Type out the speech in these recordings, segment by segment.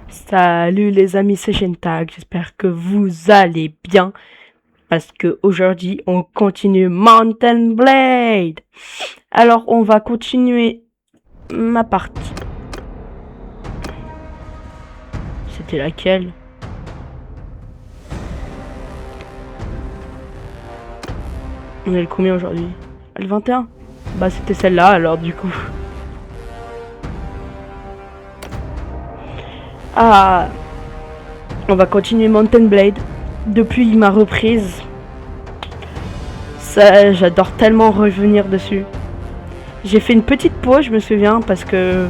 Salut les amis, c'est Gentag, j'espère que vous allez bien parce que aujourd'hui on continue Mountain Blade. Alors on va continuer ma partie. C'était laquelle? On est le combien aujourd'hui? Le 21? Bah c'était celle-là alors du coup. Ah, on va continuer Mountain Blade depuis ma reprise. Ça, j'adore tellement revenir dessus. J'ai fait une petite pause, je me souviens, parce que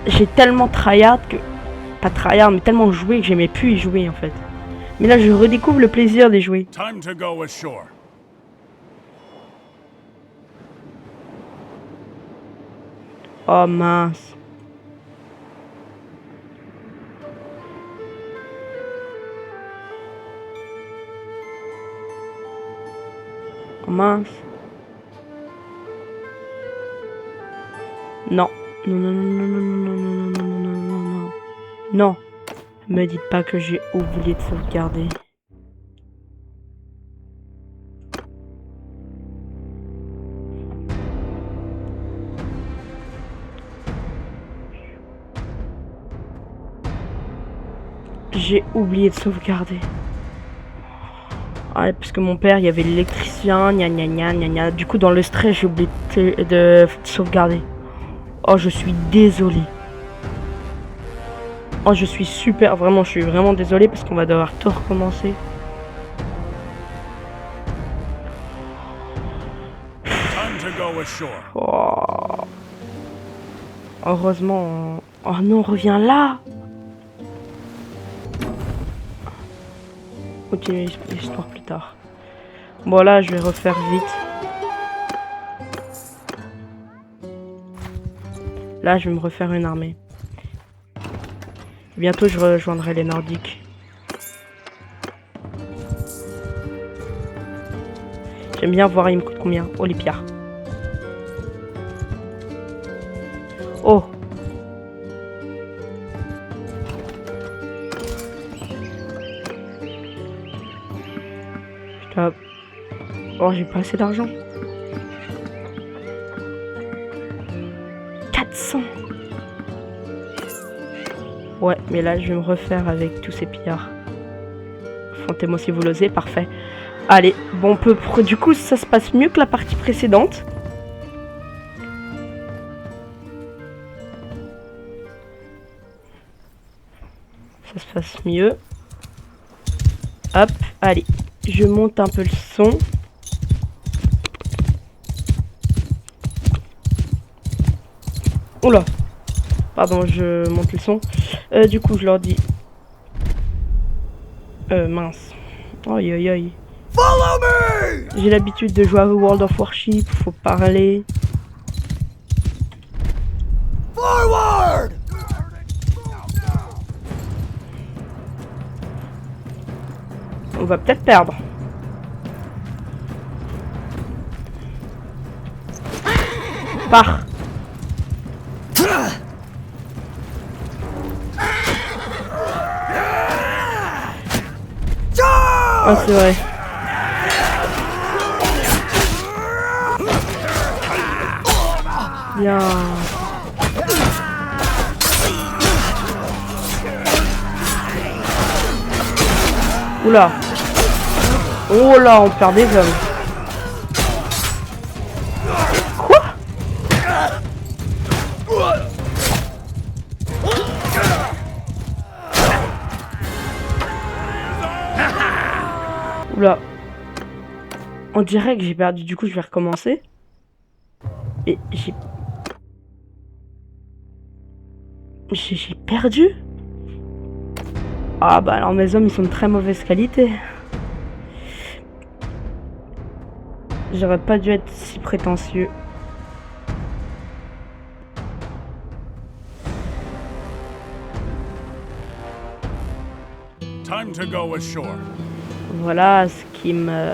j'ai tellement tryhard que... Pas tryhard, mais tellement joué que j'aimais plus y jouer en fait. Mais là, je redécouvre le plaisir d'y jouer. Time to go ashore. Oh mince. Oh mince. Non. Non, non, non, non, non, non, non, non, non, non, non, non. Non. Me dites pas que j'ai oublié de sauvegarder. J'ai oublié de sauvegarder. Ouais, parce que mon père, il y avait l'électricien, gna gna gna gna gna. Du coup, dans le stress, j'ai oublié de sauvegarder. Oh, je suis désolé. Oh, je suis super, vraiment, je suis vraiment désolé parce qu'on va devoir tout recommencer. Time to go ashore. Oh. Heureusement, oh non, reviens là. Continuer l'histoire plus tard. Bon, là, je vais refaire vite. Là, je vais me refaire une armée. Bientôt, je rejoindrai les Nordiques. J'aime bien voir, il me coûte combien. Oh, les pierres. Oh. Putain. Oh, j'ai pas assez d'argent. 400. Ouais, mais là, je vais me refaire avec tous ces pillards. Affrontez-moi si vous l'osez, parfait. Allez, bon, on peut... Du coup, ça se passe mieux que la partie précédente. Ça se passe mieux. Hop, allez. Je monte un peu le son. Oula. Pardon, je monte le son. Du coup, je leur dis... mince. Aïe, aïe, aïe. Follow me! J'ai l'habitude de jouer à World of Warship, faut parler. Forward! On va peut-être perdre. Pars. Ah, c'est vrai. Bien. Oula. Oh là, on perd des hommes. Quoi? Oula. On dirait que j'ai perdu, du coup je vais recommencer. Et j'ai perdu? Ah bah alors mes hommes ils sont de très mauvaise qualité. J'aurais pas dû être si prétentieux. Time to go ashore. Voilà ce qui me...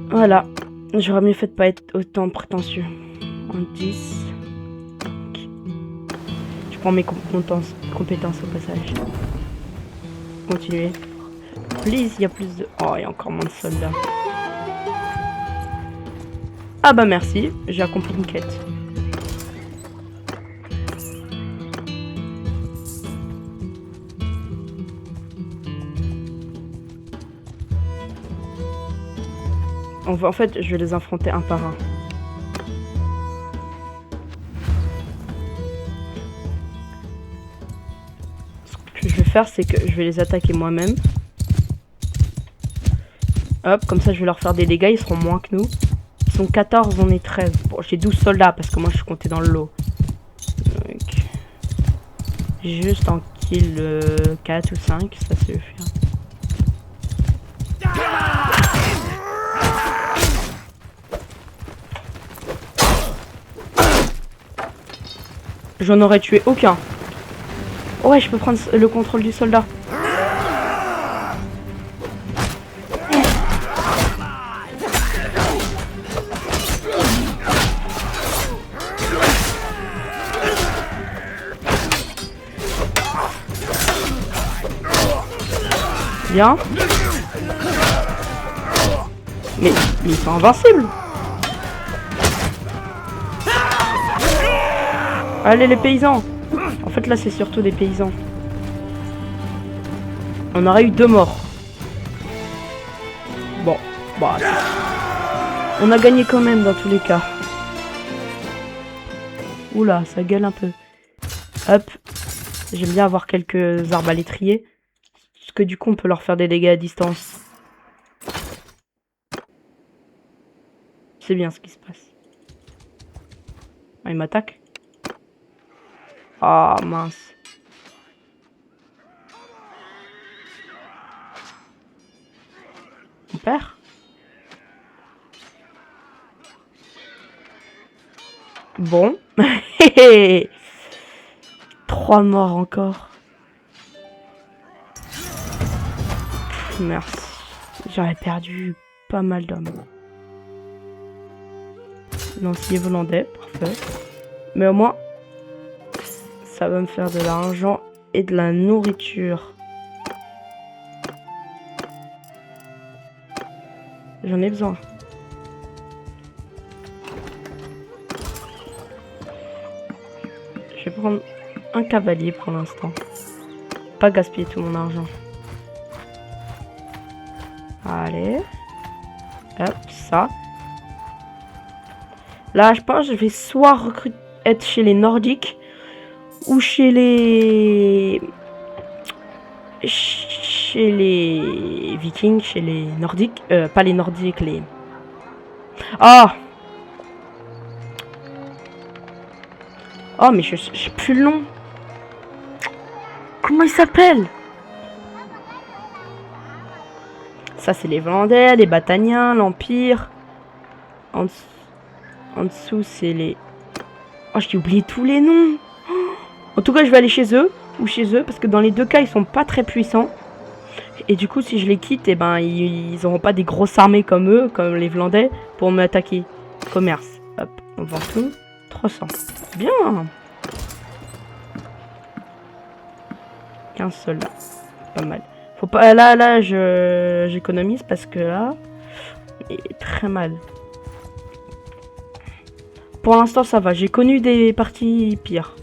Voilà. J'aurais mieux fait de pas être autant prétentieux. En 10. prends mes compétences au passage. Continuez. Please, il y a plus de... Oh, il y a encore moins de soldats. Ah bah merci, j'ai accompli une quête. En fait, je vais les affronter un par un. Ce que je vais faire, c'est que je vais les attaquer moi-même. Hop, comme ça je vais leur faire des dégâts, ils seront moins que nous. Ils sont 14, on est 13. Bon, j'ai 12 soldats parce que moi je suis compté dans le lot. Donc, juste en kill 4 ou 5, ça se fait faire. J'en aurais tué aucun. Ouais, je peux prendre le contrôle du soldat. Bien. Mais ils sont invincibles. Allez les paysans. En fait là c'est surtout des paysans. On aurait eu 2 morts. Bon, bah, on a gagné quand même dans tous les cas. Oula, ça gueule un peu. Hop. J'aime bien avoir quelques arbalétriers. Parce que du coup on peut leur faire des dégâts à distance. C'est bien ce qui se passe. Ah, il m'attaque. Ah mince. On perd. Bon. 3 morts encore. Merci. J'aurais perdu pas mal d'hommes. Lancier hollandais, parfait. Mais au moins, ça va me faire de l'argent et de la nourriture. J'en ai besoin. Je vais prendre un cavalier pour l'instant. Pas gaspiller tout mon argent. Allez. Hop, ça. Là, je pense que je vais soit être chez les Nordiques ou chez les Vikings, chez les Nordiques, pas les Nordiques, les... Ah! Oh, mais je sais plus le nom. Comment il s'appelle? Ça, c'est les Vendais, les Bataniens, l'Empire. En dessous, c'est les... Oh, j'ai oublié tous les noms. En tout cas, je vais aller chez eux. Ou chez eux. Parce que dans les deux cas, ils sont pas très puissants. Et du coup, si je les quitte, eh ben, ils auront pas des grosses armées comme eux, comme les Vendais, pour m'attaquer. Commerce. Hop, on vend tout. 300. Bien. 15 soldats. Pas mal. Faut pas... Là, j'économise parce que là... Il est très mal. Pour l'instant, ça va. J'ai connu des parties pires.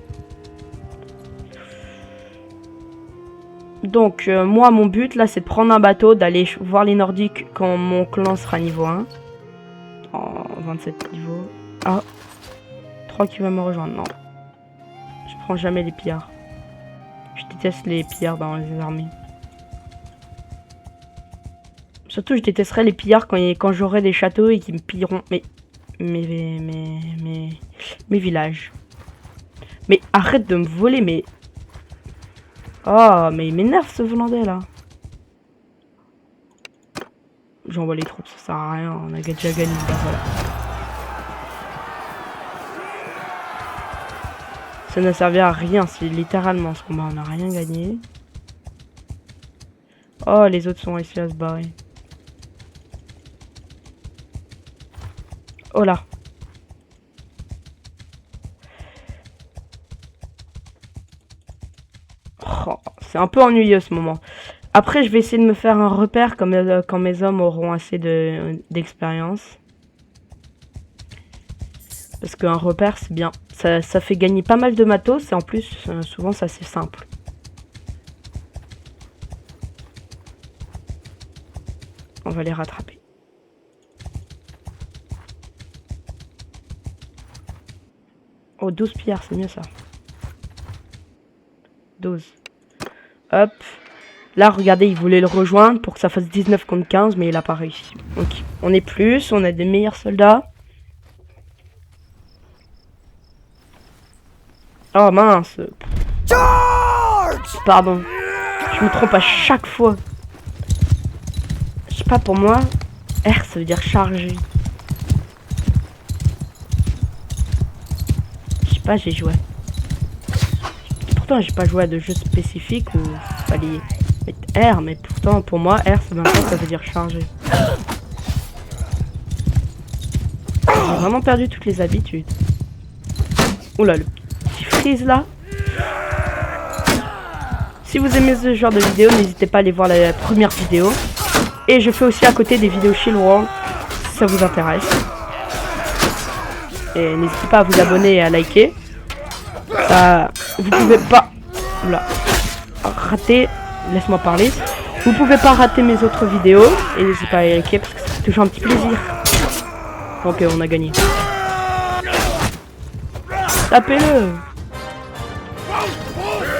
Donc, moi, mon but, là, c'est de prendre un bateau, d'aller voir les Nordiques quand mon clan sera niveau 1. Oh, 27 niveaux. Ah. 3 qui va me rejoindre. Non. Je prends jamais les pillards. Je déteste les pillards dans les armées. Surtout, je détesterais les pillards quand j'aurai des châteaux et qu'ils me pilleront mes villages. Mais arrête de me voler, mais... Oh, mais il m'énerve ce Hollandais là. J'envoie les troupes, ça sert à rien, on a déjà gagné, ben voilà. Ça n'a servi à rien, c'est littéralement ce combat, on n'a rien gagné. Oh, les autres sont réussis à se barrer. Oh là. Oh, c'est un peu ennuyeux ce moment. Après, je vais essayer de me faire un repère quand mes hommes auront assez d'expérience. Parce qu'un repère, c'est bien. Ça fait gagner pas mal de matos et en plus, souvent, c'est assez simple. On va les rattraper. Oh, 12 pierres, c'est mieux ça. 12. Hop. Là, regardez, il voulait le rejoindre pour que ça fasse 19 contre 15, mais il a pas réussi. Donc, on est plus, on a des meilleurs soldats. Oh mince. Pardon. Je me trompe à chaque fois. Je sais pas, pour moi, R, ça veut dire charger. Je sais pas, j'ai joué. Pourtant, j'ai pas joué à de jeux spécifiques où il fallait mettre R, mais pourtant, pour moi, R, ça veut dire charger. J'ai vraiment perdu toutes les habitudes. Oula, le petit freeze là. Si vous aimez ce genre de vidéo, n'hésitez pas à aller voir la première vidéo. Et je fais aussi à côté des vidéos Shield World, si ça vous intéresse. Et n'hésitez pas à vous abonner et à liker. Vous pouvez pas... Oula. Rater... Laisse-moi parler. Vous pouvez pas rater mes autres vidéos. Et n'hésitez pas à liker parce que ça fait toujours un petit plaisir. Ok, on a gagné. Tapez-le.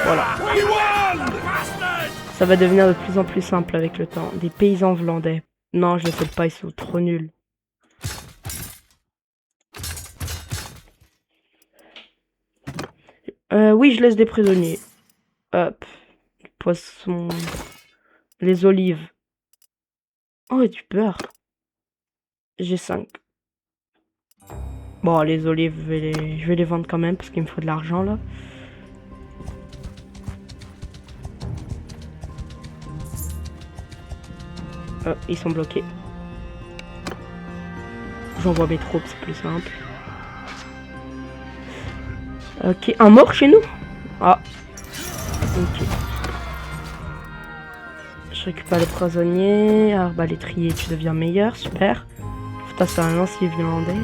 Voilà. Ça va devenir de plus en plus simple avec le temps. Des paysans vlandais. Non, je ne sais pas, ils sont trop nuls. Oui, je laisse des prisonniers. Hop. Du poisson. Les olives. Oh, et du beurre. J'ai 5. Bon, les olives, je vais les vendre quand même parce qu'il me faut de l'argent là. Ils sont bloqués. J'envoie mes troupes, c'est plus simple. Ok, un mort chez nous? Ah. Ok. Je récupère les prisonniers. Arbalétrier, tu deviens meilleur, super. Putain, c'est un lancier viandais.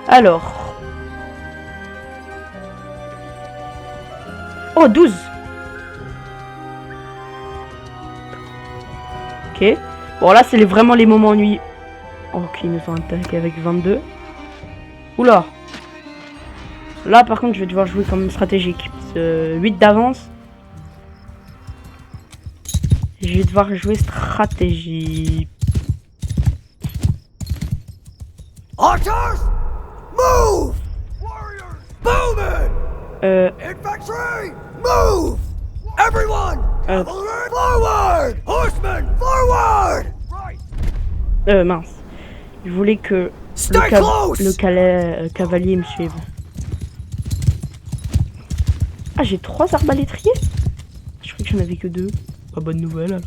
Alors. Oh, 12. Ok. Bon, là, c'est vraiment les moments ennuyeux. Ok, ils nous ont attaqué avec 22. Oula. Là, par contre, je vais devoir jouer comme stratégique. 8 d'avance. Je vais devoir jouer stratégie. Archers, move! Warriors, booming! Infantry, move! Everyone, cavalry, forward! Horsemen, forward! Mince. Je voulais que le cavalier me suive. Ah, j'ai 3 arbalétriers? Je croyais que j'en avais que 2. Pas bonne nouvelle alors.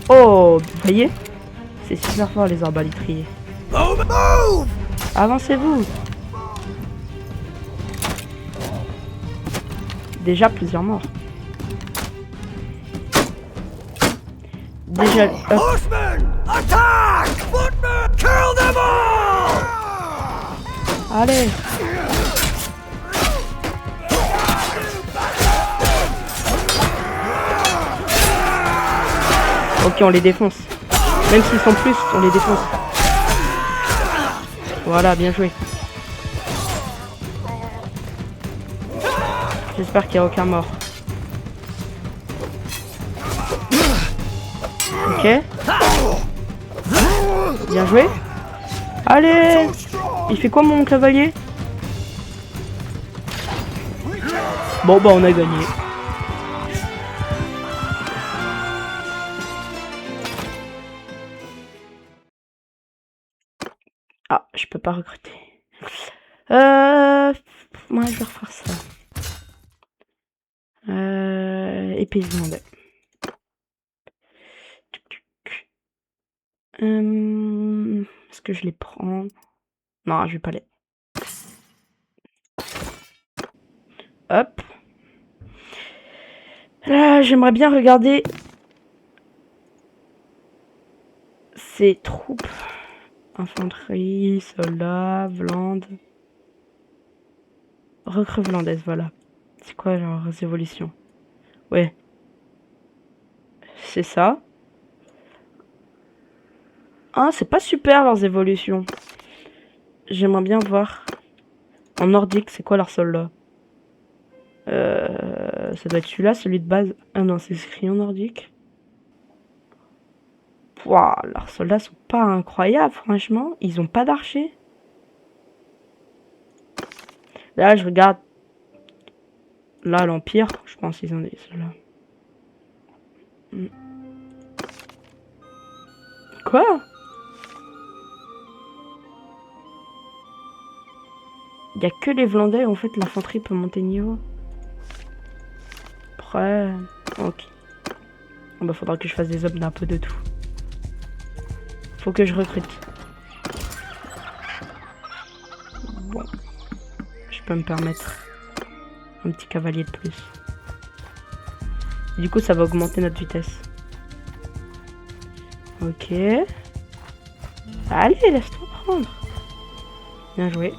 Oh, vous voyez? C'est super fort les arbalétriers. Avancez-vous. Déjà plusieurs morts. Déjà. Allez. Ok, on les défonce. Même s'ils sont plus, on les défonce. Voilà, bien joué. J'espère qu'il n'y a aucun mort. Ok. Bien joué. Allez. Il fait quoi mon cavalier? Bon bah on a gagné. Ah, je peux pas recruter. Moi je vais refaire ça. épée islandais. Est-ce que je les prends? Non, je vais pas les... Hop. Là, j'aimerais bien regarder ces troupes. Infanterie, soldats, Vlande. Recrue vlandaise, voilà. C'est quoi leurs évolutions? Ouais. C'est ça. Ah, c'est pas super leurs évolutions. J'aimerais bien voir. En nordique, c'est quoi leur soldat? Ça doit être celui-là, celui de base. Ah non, c'est écrit en nordique. Pouah, leurs soldats sont pas incroyables, franchement. Ils ont pas d'archers. Là, je regarde. Là, l'Empire, je pense qu'ils ont des soldats. Quoi? Il y a que les Vlandais, en fait, l'infanterie peut monter niveau. Après, ok. Bah, faudra que je fasse des hommes d'un peu de tout. Faut que je recrute. Bon. Je peux me permettre un petit cavalier de plus. Et du coup, ça va augmenter notre vitesse. Ok. Allez, laisse-toi prendre. Bien joué.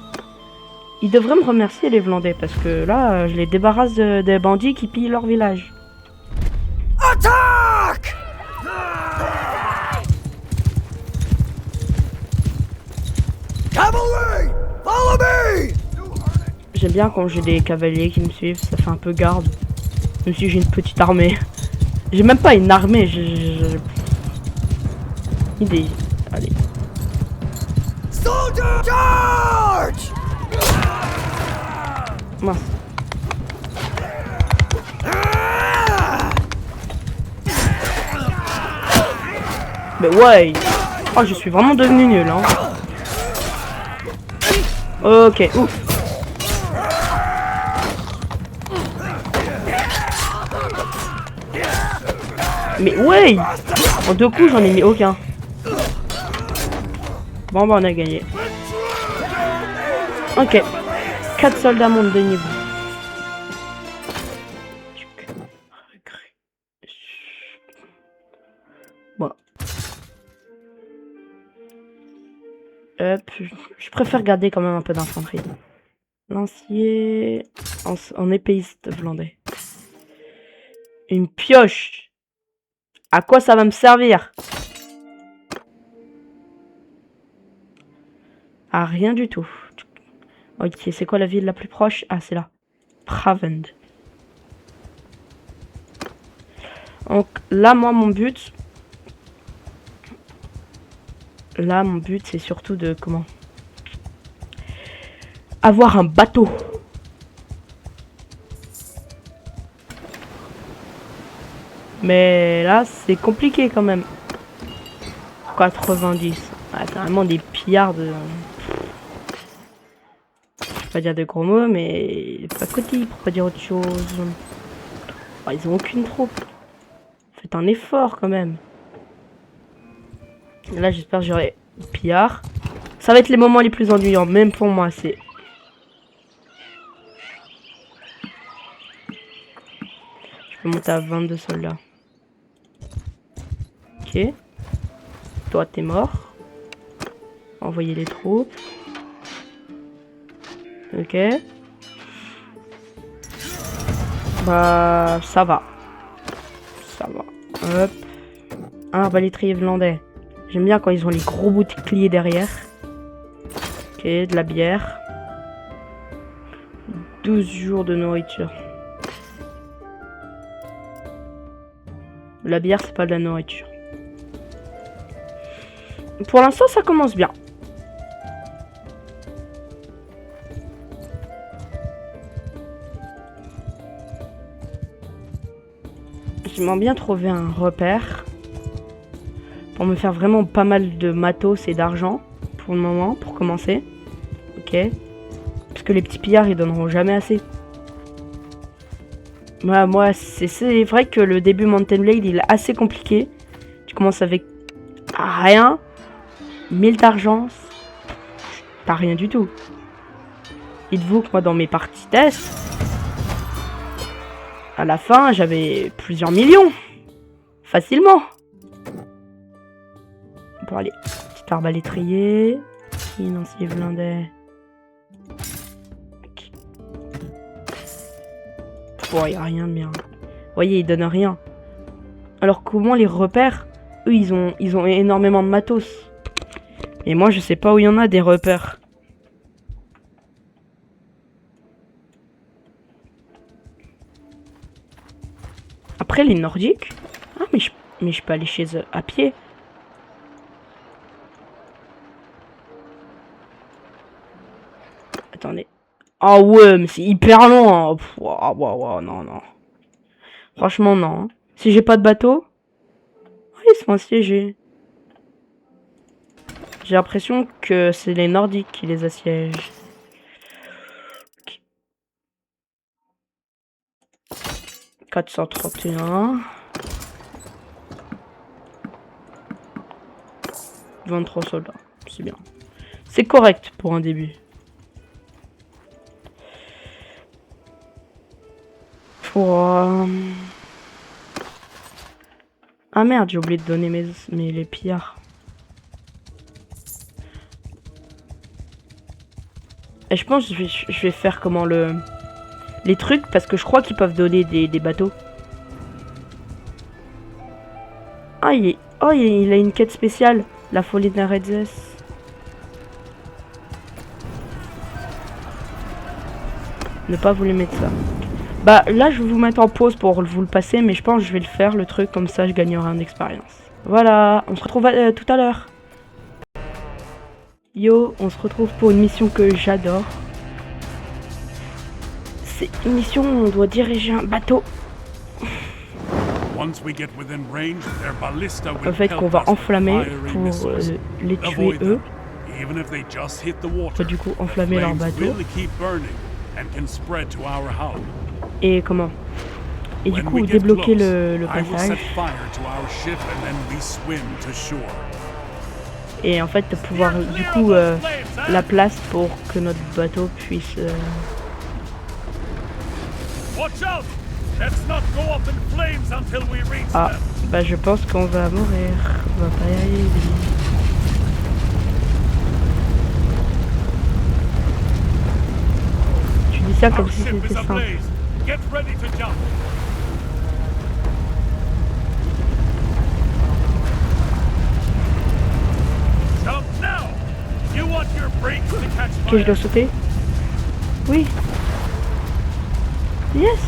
Ils devraient me remercier, les Vlandais, parce que là, je les débarrasse des bandits qui pillent leur village. Attack! Cavalry, follow me! J'aime bien quand j'ai des cavaliers qui me suivent, ça fait un peu garde. Même si j'ai une petite armée. J'ai même pas une armée, Idée. Allez. Soldier charge! Mince. Mais ouais. Oh, je suis vraiment devenu nul, hein. Ok, ouf. Mais ouais. En 2 coups, j'en ai mis aucun. Bon, bah, on a gagné. Ok. 4 soldats montent de niveau. Bon. Hop. Je préfère garder quand même un peu d'infanterie. Lancier. En épéiste vlandais. Une pioche. À quoi ça va me servir? À rien du tout. Ok, c'est quoi la ville la plus proche? Ah, c'est là. Pravend. Donc là, moi, mon but... Là, mon but, c'est surtout de... Comment? Avoir un bateau. Mais là, c'est compliqué quand même. 90. Ah, c'est vraiment des pillards de... Je vais pas dire de gros mots, mais... Pas côté, pour pas dire autre chose. Oh, ils ont aucune troupe. Faites un effort quand même. Et là, j'espère que j'aurai pillard. Ça va être les moments les plus ennuyants, même pour moi, c'est... Je peux monter à 22 soldats. Ok. Toi, t'es mort. Envoyer les troupes. Ok. Bah, ça va. Ça va. Hop. Un arbalétrier vlandais. J'aime bien quand ils ont les gros boucliers derrière. Ok, de la bière. 12 jours de nourriture. La bière, c'est pas de la nourriture. Pour l'instant, ça commence bien. J'aimerais bien trouver un repère pour me faire vraiment pas mal de matos et d'argent pour le moment, pour commencer. Ok. Parce que les petits pillards, ils donneront jamais assez. Moi, c'est vrai que le début Mountain Blade, il est assez compliqué. Tu commences avec rien, 1000 d'argent, t'as rien du tout. Dites-vous que moi, dans mes parties test, à la fin, j'avais plusieurs millions. Facilement. Bon, allez. Petit arbalétrier. Financier blindé. Okay. Bon, il n'y a rien de bien. Vous voyez, ils donnent rien. Alors comment les repères, eux, ils ont énormément de matos. Et moi, je sais pas où il y en a des repères. Après, les Nordiques... Ah, mais je peux aller chez eux à pied. Attendez. Ah ouais, mais c'est hyper long. Wow, non, non. Franchement, non. Si j'ai pas de bateau... Oh, ils sont assiégés. J'ai l'impression que c'est les Nordiques qui les assiègent. Okay. 431. 23 soldats. C'est bien. C'est correct pour un début. Pour... Ah merde, j'ai oublié de donner les pillards. Et je pense que je vais faire comment les trucs, parce que je crois qu'ils peuvent donner des bateaux. Ah, il a une quête spéciale. La folie d'un Redzes. Ne pas vous les mettre ça. Bah là je vais vous mettre en pause pour vous le passer, mais je pense que je vais le faire le truc, comme ça je gagnerai en expérience. Voilà, on se retrouve tout à l'heure. Yo, on se retrouve pour une mission que j'adore. C'est une mission où on doit diriger un bateau. En fait qu'on va enflammer pour les tuer eux. Du coup enflammer leur bateau. Et comment? Et du coup débloquer le passage. Et en fait pouvoir du coup la place pour que notre bateau puisse Ah, bah je pense qu'on va mourir. On va pas y arriver. Tu dis ça comme si c'était simple. Ok, je dois sauter. Oui. Yes.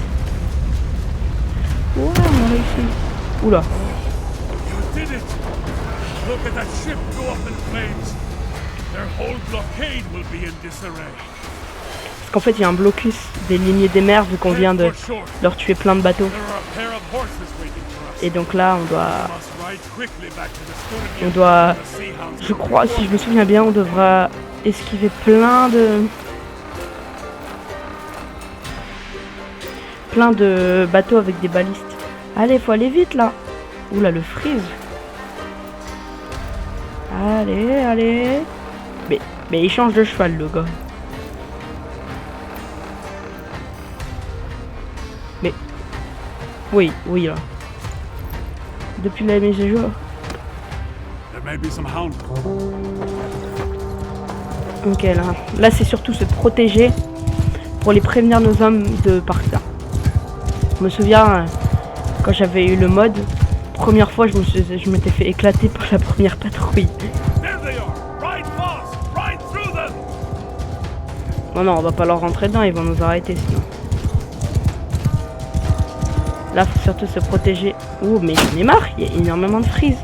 Ouais, on a réussi. Oula. Parce qu'en fait, il y a un blocus des lignées des mers vu qu'on vient de leur tuer plein de bateaux. Et donc là, on doit, je crois, si je me souviens bien, on devra esquiver plein de bateaux avec des balistes. Allez, faut aller vite là. Oula, le freeze. Allez. Mais il change de cheval, le gars. Mais oui là. Depuis la mise à jour. Ok, là c'est surtout se protéger pour les prévenir nos hommes de partir. Je me souviens quand j'avais eu le mode, première fois je m'étais fait éclater par la première patrouille. Non, on va pas leur rentrer dedans, ils vont nous arrêter sinon. Là, faut surtout se protéger. Oh, mais j'en ai marre, il y a énormément de freeze.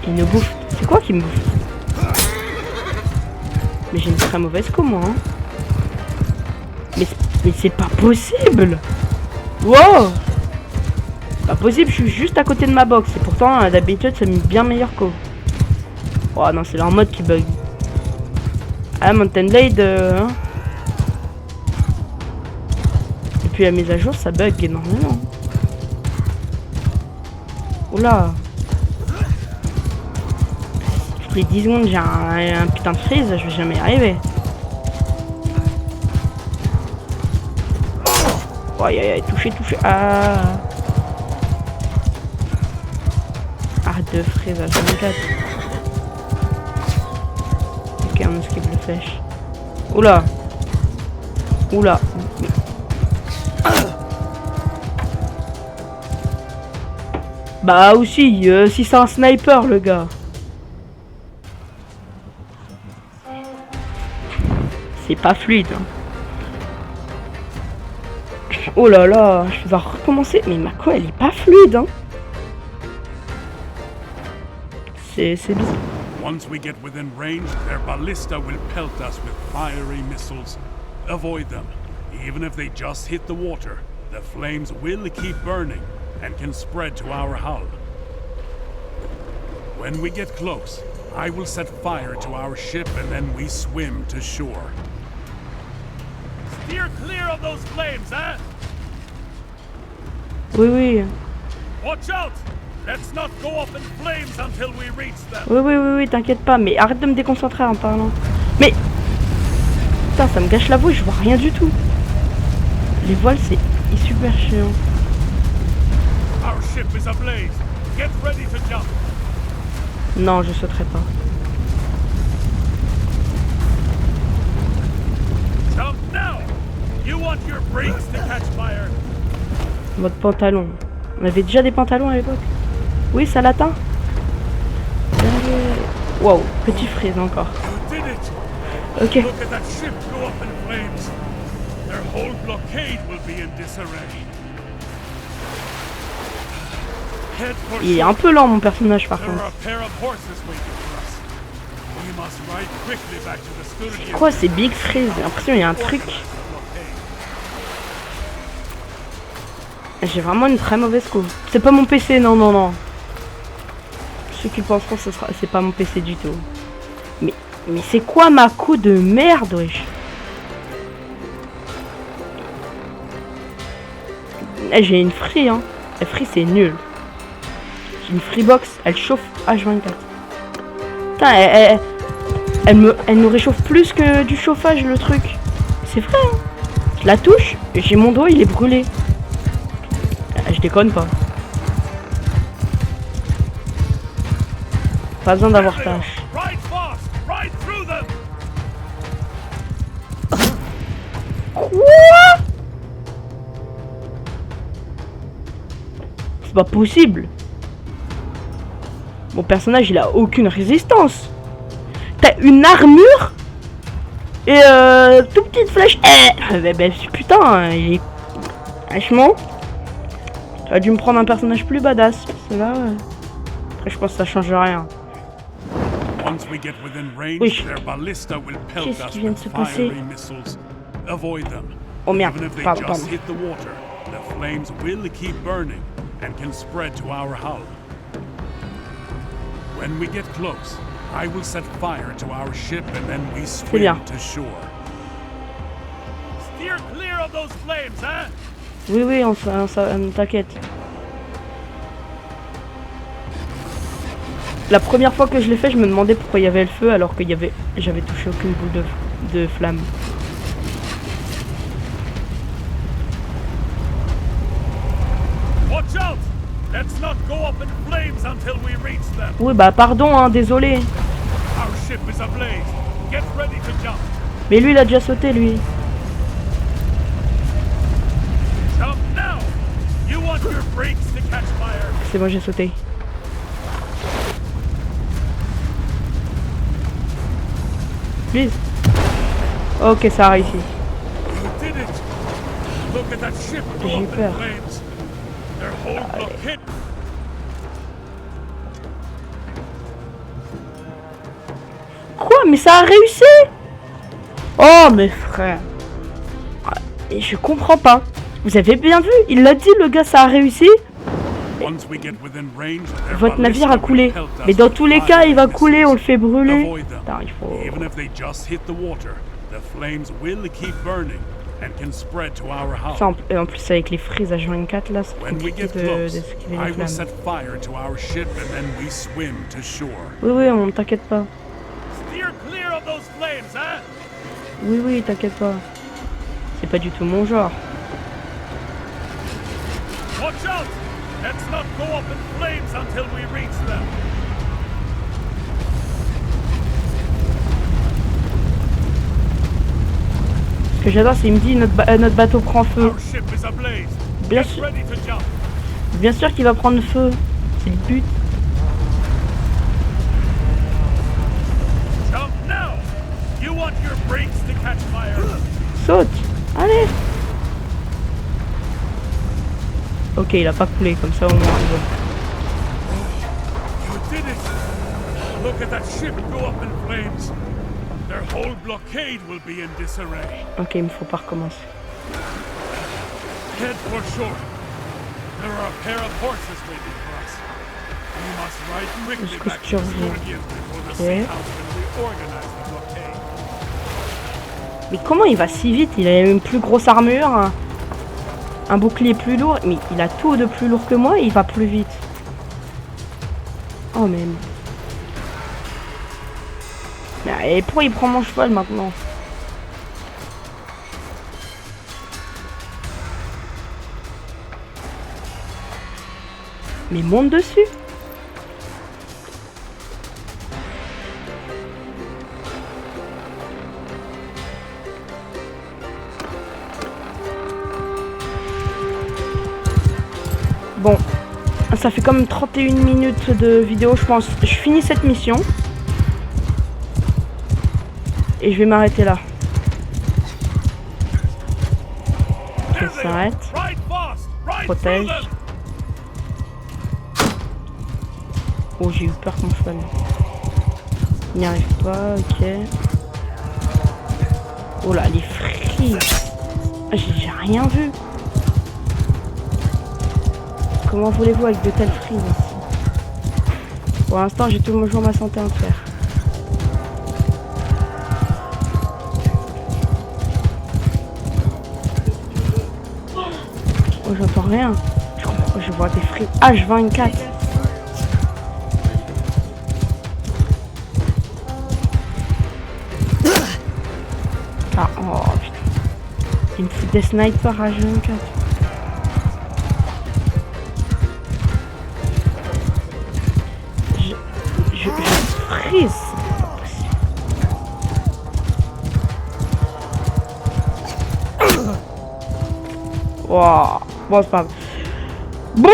Il nous bouffe. C'est quoi qui me bouffe? Mais j'ai une très mauvaise co, moi. Hein. Mais c'est pas possible. Wow. Pas possible, je suis juste à côté de ma box. Et pourtant, d'habitude, ça met bien meilleur co. Oh non, c'est leur mode qui bug. Ah, Mountain Blade, hein. depuis la mise à jour, ça bug énormément. Oula. Toutes les 10 secondes, j'ai un putain de freeze, je vais jamais y arriver. Oh, aïe, aïe, touché. Ah. Arrête de freeze à 24. Ok, on esquive le flèche. Oula. Oula. Bah aussi, si c'est un sniper le gars. C'est pas fluide. Hein. Oh là là, je vais recommencer. Mais ma quoi, elle est pas fluide. Hein. C'est bizarre. Once we get within range, their ballista will pelt us with fiery missiles. Avoid them. Even if they just hit the water, the flames will keep burning and can spread to our hull. When we get close, I will set fire to our ship and then we swim to shore. Steer clear of those flames, eh? Oui, oui. Watch out! Let's not go up in flames until we reach them. Oui, t'inquiète pas, mais arrête de me déconcentrer en parlant. Mais putain, ça me gâche la voix, je vois rien du tout. Les voiles, c'est super chiant. Our ship is ablaze. Get ready to jump. Non, je sauterai pas. Jump now. You want your brakes to catch fire. Votre pantalon. On avait déjà des pantalons à l'époque. Oui, ça l'atteint. Wow, petit freeze encore. You did it. Ok. Look at that ship go up in flames. Their whole blockade will be in disarray. Head for Il est un peu lent mon personnage par There contre. are a pair of horses waiting for us. We must ride quickly back to the studio. C'est quoi ces big freeze? J'ai l'impression qu'il y a un truc. J'ai vraiment une très mauvaise couve. C'est pas mon PC, non. Ceux qui penseront que c'est pas mon PC du tout. Mais c'est quoi ma coup de merde, wesh? J'ai une free, hein. La free, c'est nul. J'ai une freebox, elle chauffe H24. Putain, elle me réchauffe plus que du chauffage, le truc. C'est vrai, hein. Je la touche, et j'ai mon dos, il est brûlé. Je déconne pas. Pas besoin d'avoir tâche. Quoi? C'est pas possible. Mon personnage il a aucune résistance. T'as une armure et tout petite flèche. Putain, il est franchement. Tu as dû me prendre un personnage plus badass. C'est là. Après je pense que ça change rien. Oui. Qu'est-ce qui vient de se passer? Oh merde, pardon. And can spread to our hull. When we get close, I will set fire to our ship and then we swim to shore. Steer clear of those flames, huh? Oui, on t'inquiète. La première fois que je l'ai fait, je me demandais pourquoi il y avait le feu alors que j'avais touché aucune boule de flamme. Oui, bah pardon, hein, désolé. Mais lui, il a déjà sauté, lui. C'est bon, j'ai sauté. Please. Ok, ça a réussi. J'ai eu peur. Allez. Quoi? Mais ça a réussi? Oh mes frères. Et je comprends pas. Vous avez bien vu? Il l'a dit le gars, ça a réussi. Votre navire a coulé. Mais dans tous les cas, il va couler, on le fait brûler. Putain, il faut... and can spread to our house. Ça, en plus avec les frises H24 là, c'est When we compliqué get close, d'esquiver I les will flammes. set fire to our ship and then we swim to shore. Oui, oui, on t'inquiète pas. Steer clear of those flames, huh? Oui, oui, t'inquiète pas. C'est pas du tout mon genre. Watch out! Let's not go up in flames until we reach them. Ce que j'adore, c'est qu'il me dit notre bateau prend feu. Our ship is ablaze. Bien Get sûr, ready to jump. bien sûr qu'il va prendre feu. C'est le but. Jump now! You want your brakes to catch fire? Saute. Allez. Ok, il a pas coulé, comme ça au moins. You did it! Look at that ship go up in flames. Their whole blockade will be in disarray. Ok, il me faut pas recommencer. Head for shore. There are a pair of horses waiting for us. We must ride quickly Est-ce que back tu to reviens? Sturgian before the Ok. sea house can reorganize the blockade. Mais comment il va si vite? Il a une plus grosse armure, un bouclier plus lourd. Mais il a tout de plus lourd que moi et il va plus vite. Oh même. Et pourquoi il prend mon cheval maintenant? Mais monte dessus. Bon, ça fait comme 31 minutes de vidéo, je pense. Je finis cette mission. Et je vais m'arrêter là. Ok, ça s'arrête. Ride fast! Ride Protège. through them! Oh, j'ai eu peur que mon cheval. Il n'y arrive pas, ok. Oh là, les frises. Ah, j'ai rien vu. Comment voulez-vous avec de telles frises ici? Pour l'instant, j'ai toujours ma santé entière. Oh, j'entends rien. Je vois des frises H24. Ah, oh putain. Il me fout des snipers H24. Je frise. Wow. Bon, c'est pas grave. Bon.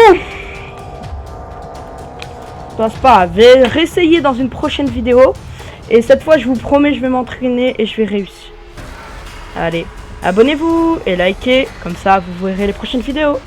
Bon, c'est pas grave. Je vais réessayer dans une prochaine vidéo. Et cette fois, je vous promets, je vais m'entraîner et je vais réussir. Allez, abonnez-vous et likez. Comme ça, vous verrez les prochaines vidéos.